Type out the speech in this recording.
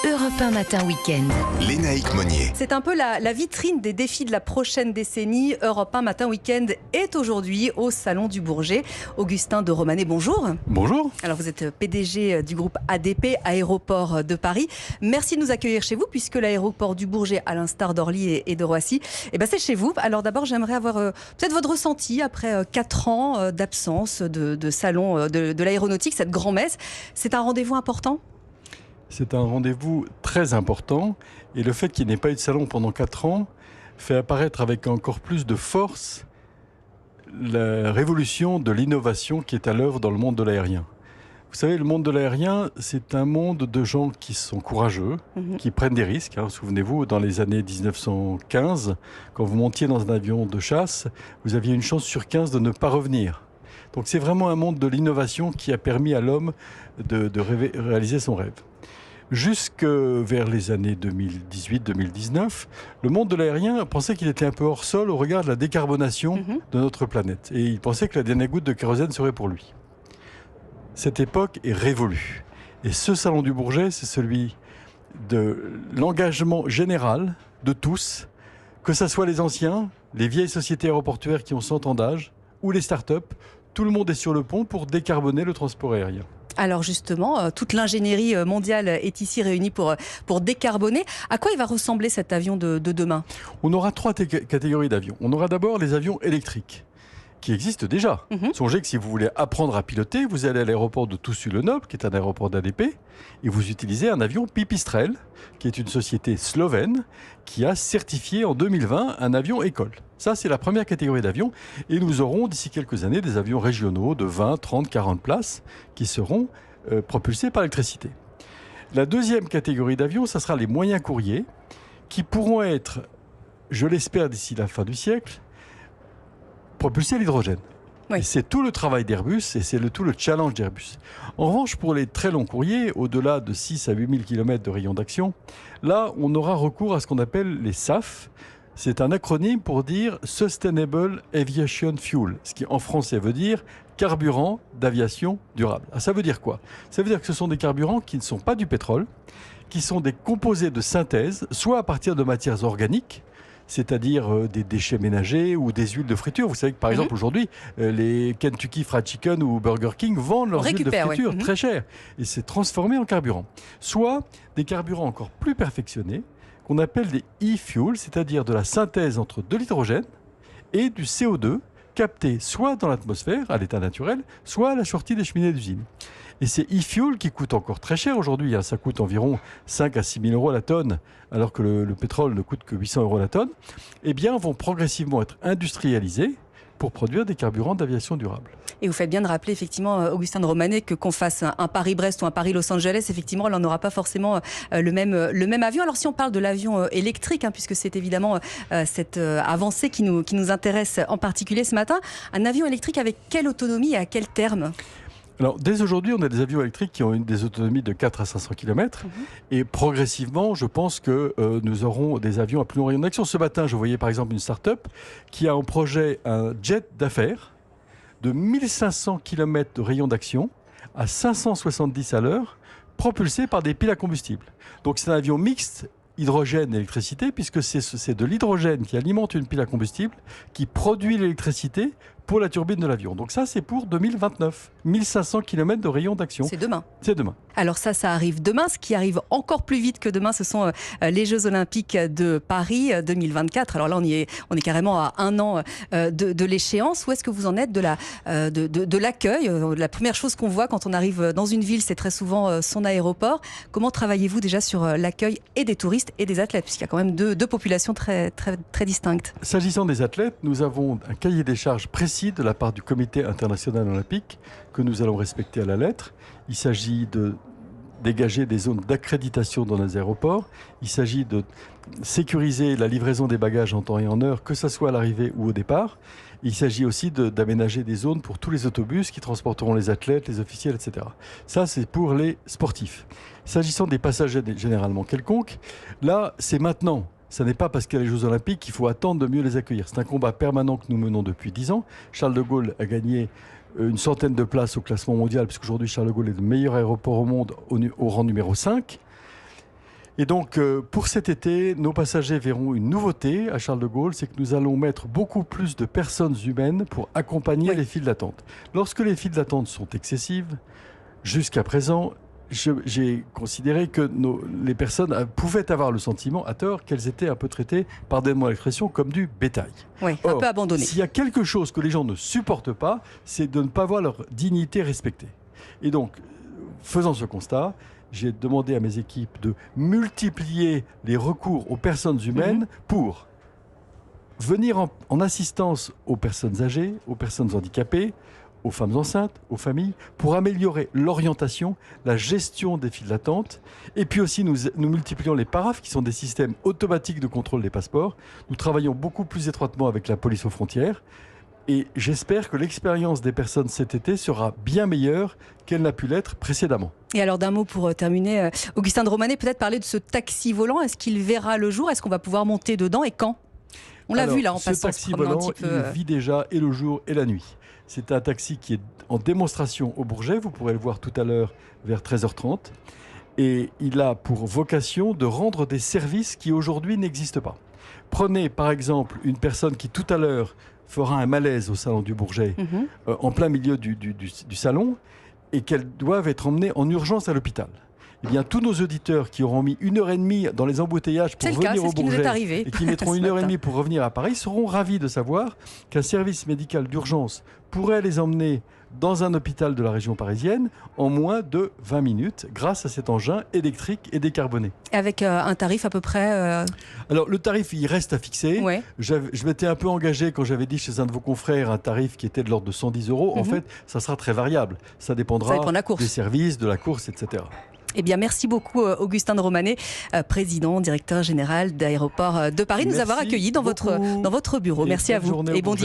Europe 1 Matin Week-end. Lénaïque Monnier. C'est un peu la vitrine des défis de la prochaine décennie. Europe 1 Matin Week-end est aujourd'hui au Salon du Bourget. Augustin de Romanet, bonjour. Bonjour. Alors vous êtes PDG du groupe ADP, Aéroport de Paris. Merci de nous accueillir chez vous puisque l'aéroport du Bourget, à l'instar d'Orly et de Roissy, c'est chez vous. Alors d'abord, j'aimerais avoir peut-être votre ressenti après 4 ans d'absence de salon de l'aéronautique, cette grand-messe. C'est un rendez-vous important ? C'est un rendez-vous très important et le fait qu'il n'ait pas eu de salon pendant 4 ans fait apparaître avec encore plus de force la révolution de l'innovation qui est à l'œuvre dans le monde de l'aérien. Vous savez, le monde de l'aérien, c'est un monde de gens qui sont courageux, qui prennent des risques. Souvenez-vous, dans les années 1915, quand vous montiez dans un avion de chasse, vous aviez une chance sur 15 de ne pas revenir. Donc c'est vraiment un monde de l'innovation qui a permis à l'homme de réaliser son rêve. Jusque vers les années 2018-2019, le monde de l'aérien pensait qu'il était un peu hors sol au regard de la décarbonation de notre planète. Et il pensait que la dernière goutte de kérosène serait pour lui. Cette époque est révolue. Et ce salon du Bourget, c'est celui de l'engagement général de tous, que ce soit les anciens, les vieilles sociétés aéroportuaires qui ont 100 ans d'âge, ou les start-up. Tout le monde est sur le pont pour décarboner le transport aérien. Alors justement, toute l'ingénierie mondiale est ici réunie pour décarboner. À quoi il va ressembler cet avion de demain ? On aura 3 catégories d'avions. On aura d'abord les avions électriques, qui existent déjà. Songez que si vous voulez apprendre à piloter, vous allez à l'aéroport de Toussus-le-Noble, qui est un aéroport d'ADP, et vous utilisez un avion Pipistrel, qui est une société slovène, qui a certifié en 2020 un avion école. Ça, c'est la première catégorie d'avions. Et nous aurons d'ici quelques années des avions régionaux de 20, 30, 40 places qui seront propulsés par l'électricité. La deuxième catégorie d'avions, ça sera les moyens courriers qui pourront être, je l'espère d'ici la fin du siècle, propulsés à l'hydrogène. Oui. Et c'est tout le travail d'Airbus et c'est tout le challenge d'Airbus. En revanche, pour les très longs courriers, au-delà de 6 à 8 000 km de rayon d'action, là, on aura recours à ce qu'on appelle les SAF. C'est un acronyme pour dire Sustainable Aviation Fuel, ce qui en français veut dire carburant d'aviation durable. Ça veut dire quoi ? Ça veut dire que ce sont des carburants qui ne sont pas du pétrole, qui sont des composés de synthèse, soit à partir de matières organiques, c'est-à-dire des déchets ménagers ou des huiles de friture. Vous savez que par exemple aujourd'hui, les Kentucky Fried Chicken ou Burger King vendent leurs huiles de friture très chères et c'est transformé en carburant. Soit des carburants encore plus perfectionnés, qu'on appelle des e-fuels, c'est-à-dire de la synthèse entre de l'hydrogène et du CO2 capté soit dans l'atmosphère, à l'état naturel, soit à la sortie des cheminées d'usine. Et ces e-fuels qui coûtent encore très cher aujourd'hui, ça coûte environ 5 à 6 000 euros la tonne, alors que le pétrole ne coûte que 800 euros la tonne, vont progressivement être industrialisés pour produire des carburants d'aviation durable. Et vous faites bien de rappeler effectivement, Augustin de Romanet, que qu'on fasse un Paris-Brest ou un Paris-Los Angeles, effectivement, là on n'aura pas forcément le même avion. Alors si on parle de l'avion électrique, puisque c'est évidemment cette avancée qui nous intéresse en particulier ce matin, un avion électrique avec quelle autonomie et à quel terme ? Alors, dès aujourd'hui, on a des avions électriques qui ont des autonomies de 4 à 500 km. Et progressivement, je pense que nous aurons des avions à plus long rayon d'action. Ce matin, je voyais par exemple une start-up qui a en projet un jet d'affaires de 1500 km de rayon d'action à 570 à l'heure, propulsé par des piles à combustible. Donc, c'est un avion mixte hydrogène-électricité, puisque c'est de l'hydrogène qui alimente une pile à combustible, qui produit l'électricité pour la turbine de l'avion. Donc ça, c'est pour 2029. 1500 km de rayon d'action. C'est demain. C'est demain. Alors ça arrive demain. Ce qui arrive encore plus vite que demain, ce sont les Jeux Olympiques de Paris 2024. Alors là, on est carrément à 1 an de l'échéance. Où est-ce que vous en êtes de l'accueil ? La première chose qu'on voit quand on arrive dans une ville, c'est très souvent son aéroport. Comment travaillez-vous déjà sur l'accueil et des touristes et des athlètes, puisqu'il y a quand même deux populations très, très, très distinctes. S'agissant des athlètes, nous avons un cahier des charges précis de la part du Comité international olympique que nous allons respecter à la lettre. Il s'agit de dégager des zones d'accréditation dans les aéroports. Il s'agit de sécuriser la livraison des bagages en temps et en heure, que ce soit à l'arrivée ou au départ. Il s'agit aussi d'aménager des zones pour tous les autobus qui transporteront les athlètes, les officiels, etc. Ça, c'est pour les sportifs. S'agissant des passagers généralement quelconques, là, c'est maintenant. Ce n'est pas parce qu'il y a les Jeux Olympiques qu'il faut attendre de mieux les accueillir. C'est un combat permanent que nous menons depuis 10 ans. Charles de Gaulle a gagné une centaine de places au classement mondial, puisqu'aujourd'hui Charles de Gaulle est le meilleur aéroport au monde au rang numéro 5. Et donc, pour cet été, nos passagers verront une nouveauté à Charles de Gaulle, c'est que nous allons mettre beaucoup plus de personnes humaines pour accompagner les files d'attente. Lorsque les files d'attente sont excessives, jusqu'à présent, j'ai considéré que les personnes pouvaient avoir le sentiment, à tort, qu'elles étaient un peu traitées, pardonnez-moi l'expression, comme du bétail. Oui, Or, un peu abandonné. S'il y a quelque chose que les gens ne supportent pas, c'est de ne pas voir leur dignité respectée. Et donc, faisant ce constat, j'ai demandé à mes équipes de multiplier les recours aux personnes humaines pour venir en assistance aux personnes âgées, aux personnes handicapées, aux femmes enceintes, aux familles, pour améliorer l'orientation, la gestion des files d'attente. Et puis aussi, nous multiplions les paraphes, qui sont des systèmes automatiques de contrôle des passeports. Nous travaillons beaucoup plus étroitement avec la police aux frontières. Et j'espère que l'expérience des personnes cet été sera bien meilleure qu'elle n'a pu l'être précédemment. Et alors d'un mot pour terminer, Augustin de Romanet, peut-être parler de ce taxi volant. Est-ce qu'il verra le jour? Est-ce qu'on va pouvoir monter dedans et quand? On l'a vu là en passant. Ce taxi volant, il vit déjà et le jour et la nuit. C'est un taxi qui est en démonstration au Bourget. Vous pourrez le voir tout à l'heure vers 13h30. Et il a pour vocation de rendre des services qui aujourd'hui n'existent pas. Prenez par exemple une personne qui tout à l'heure fera un malaise au salon du Bourget, en plein milieu du salon, et qu'elle doive être emmenée en urgence à l'hôpital. Eh bien, tous nos auditeurs qui auront mis 1h30 dans les embouteillages pour venir au Bourget et qui mettront 1h30 pour revenir à Paris seront ravis de savoir qu'un service médical d'urgence pourrait les emmener dans un hôpital de la région parisienne en moins de 20 minutes grâce à cet engin électrique et décarboné. Avec un tarif à peu près Alors le tarif, il reste à fixer. Ouais. Je m'étais un peu engagé quand j'avais dit chez un de vos confrères un tarif qui était de l'ordre de 110 €. En fait, ça sera très variable. Ça dépendra des services, de la course, etc. Eh bien, merci beaucoup Augustin de Romanet, président, directeur général d'Aéroports de Paris, de nous avoir accueillis dans votre bureau. Merci à vous et bon dimanche.